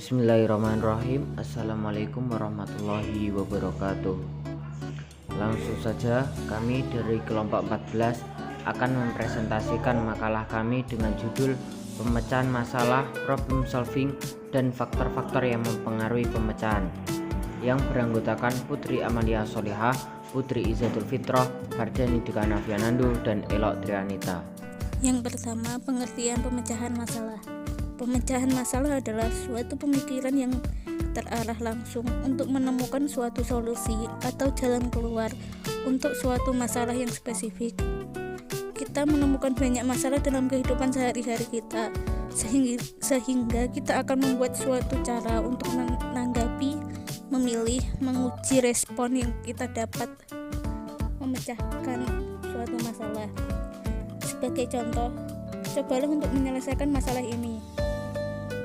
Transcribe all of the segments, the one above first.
Bismillahirrahmanirrahim. Assalamualaikum warahmatullahi wabarakatuh. Langsung saja kami dari kelompok 14 akan mempresentasikan makalah kami dengan judul pemecahan masalah, problem solving, dan faktor-faktor yang mempengaruhi pemecahan, yang beranggotakan Putri Amalia Solihah, Putri Izzatul Fitrah, Hardani Dika Nafianando, dan Elok Trianita. Yang pertama, pengertian pemecahan masalah. Pemecahan masalah adalah suatu pemikiran yang terarah langsung untuk menemukan suatu solusi atau jalan keluar untuk suatu masalah yang spesifik. Kita menemukan banyak masalah dalam kehidupan sehari-hari kita, sehingga kita akan membuat suatu cara untuk menanggapi, memilih, menguji respon yang kita dapat memecahkan suatu masalah. Sebagai contoh, cobalah untuk menyelesaikan masalah ini.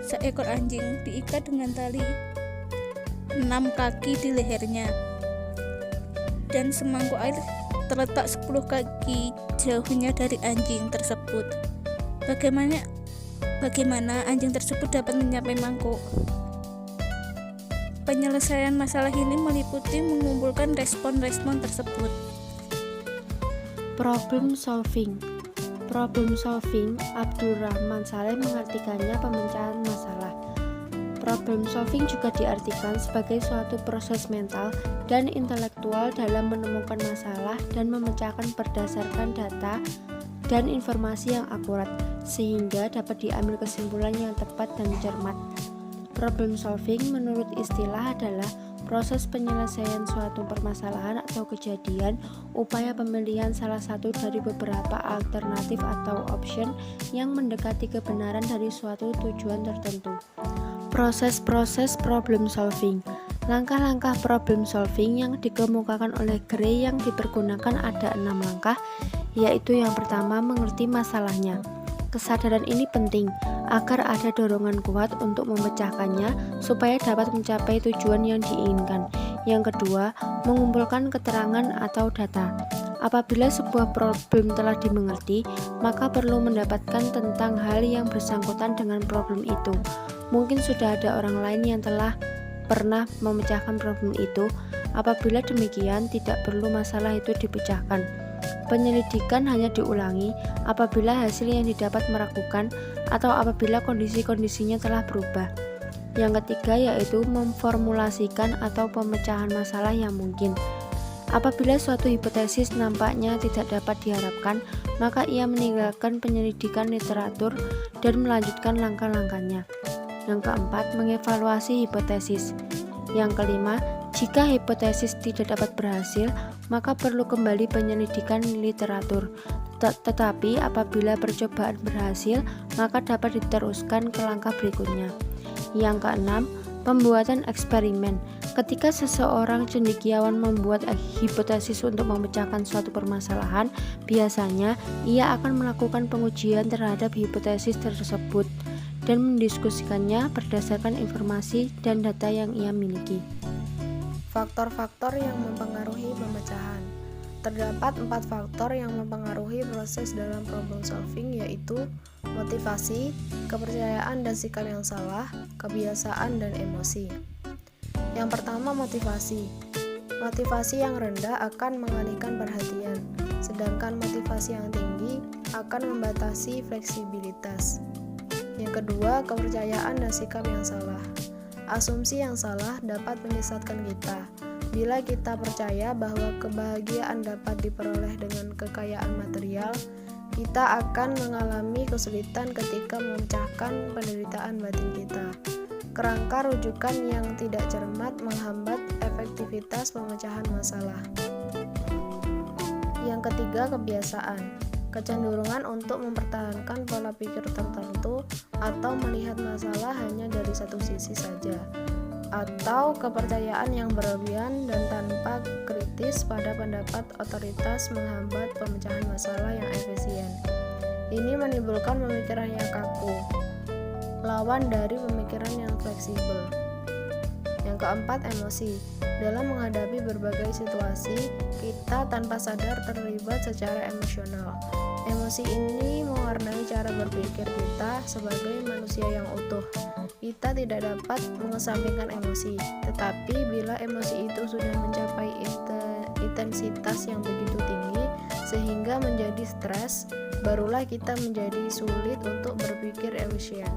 Seekor anjing diikat dengan tali 6 kaki di lehernya, dan semangkuk air terletak 10 kaki jauhnya dari anjing tersebut. Bagaimana anjing tersebut dapat mencapai mangkuk? Penyelesaian masalah ini meliputi mengumpulkan respon-respon tersebut. Problem solving. Problem solving, Abdurrahman Saleh mengartikannya pemecahan masalah. Problem solving juga diartikan sebagai suatu proses mental dan intelektual dalam menemukan masalah dan memecahkan berdasarkan data dan informasi yang akurat, sehingga dapat diambil kesimpulan yang tepat dan cermat. Problem solving menurut istilah adalah proses penyelesaian suatu permasalahan atau kejadian, upaya pemilihan salah satu dari beberapa alternatif atau option yang mendekati kebenaran dari suatu tujuan tertentu. Proses-proses problem solving. Langkah-langkah problem solving yang dikemukakan oleh Gray yang dipergunakan ada 6 langkah, yaitu yang pertama, mengerti masalahnya. Kesadaran ini penting agar ada dorongan kuat untuk memecahkannya supaya dapat mencapai tujuan yang diinginkan. Yang kedua, mengumpulkan keterangan atau data. Apabila sebuah problem telah dimengerti, maka perlu mendapatkan tentang hal yang bersangkutan dengan problem itu. Mungkin sudah ada orang lain yang telah pernah memecahkan problem itu. Apabila demikian, tidak perlu masalah itu dipecahkan. Penyelidikan hanya diulangi apabila hasil yang didapat meragukan atau apabila kondisi-kondisinya telah berubah. Yang ketiga yaitu memformulasikan atau pemecahan masalah yang mungkin. Apabila suatu hipotesis nampaknya tidak dapat diharapkan, maka ia meninggalkan penyelidikan literatur dan melanjutkan langkah-langkahnya. Yang keempat, mengevaluasi hipotesis. Yang kelima, jika hipotesis tidak dapat berhasil, maka perlu kembali penyelidikan literatur. Tetapi apabila percobaan berhasil, maka dapat diteruskan ke langkah berikutnya. Yang keenam, pembuatan eksperimen. Ketika seseorang cendekiawan membuat hipotesis untuk memecahkan suatu permasalahan, biasanya ia akan melakukan pengujian terhadap hipotesis tersebut dan mendiskusikannya berdasarkan informasi dan data yang ia miliki. Faktor-faktor yang mempengaruhi pemecahan. Terdapat 4 faktor yang mempengaruhi proses dalam problem solving, yaitu motivasi, kepercayaan dan sikap yang salah, kebiasaan dan emosi. Yang pertama, motivasi. Motivasi yang rendah akan mengalihkan perhatian, sedangkan motivasi yang tinggi akan membatasi fleksibilitas. Yang kedua, kepercayaan dan sikap yang salah. Asumsi yang salah dapat menyesatkan kita. Bila kita percaya bahwa kebahagiaan dapat diperoleh dengan kekayaan material, kita akan mengalami kesulitan ketika memecahkan penderitaan batin kita. Kerangka rujukan yang tidak cermat menghambat efektivitas pemecahan masalah. Yang ketiga, kebiasaan. Kecenderungan untuk mempertahankan pola pikir tertentu atau melihat masalah hanya dari satu sisi saja, atau kepercayaan yang berlebihan dan tanpa kritis pada pendapat otoritas menghambat pemecahan masalah yang efisien. Ini menimbulkan pemikiran yang kaku, lawan dari pemikiran yang fleksibel. Yang keempat, emosi. Dalam menghadapi berbagai situasi, kita tanpa sadar terlibat secara emosional. Emosi ini mewarnai cara berpikir kita sebagai manusia yang utuh. kita tidak dapat mengesampingkan emosi. Tetapi bila emosi itu sudah mencapai intensitas yang begitu tinggi sehingga menjadi stres, barulah kita menjadi sulit untuk berpikir efisien.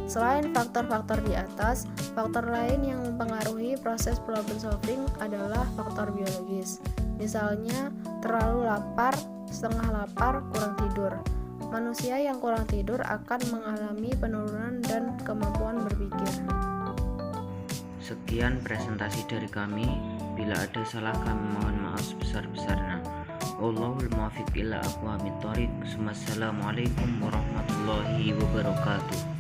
Selain faktor-faktor di atas, faktor lain yang mempengaruhi proses problem solving adalah faktor biologis. Misalnya, terlalu lapar, setengah lapar, kurang tidur. Manusia yang kurang tidur akan mengalami penurunan dan kemampuan berpikir. Sekian presentasi dari kami. Bila ada salah kami mohon maaf sebesar-besarnya. Wallahul muwaffiq ila aqwamit thoriq. Wassalamualaikum warahmatullahi wabarakatuh.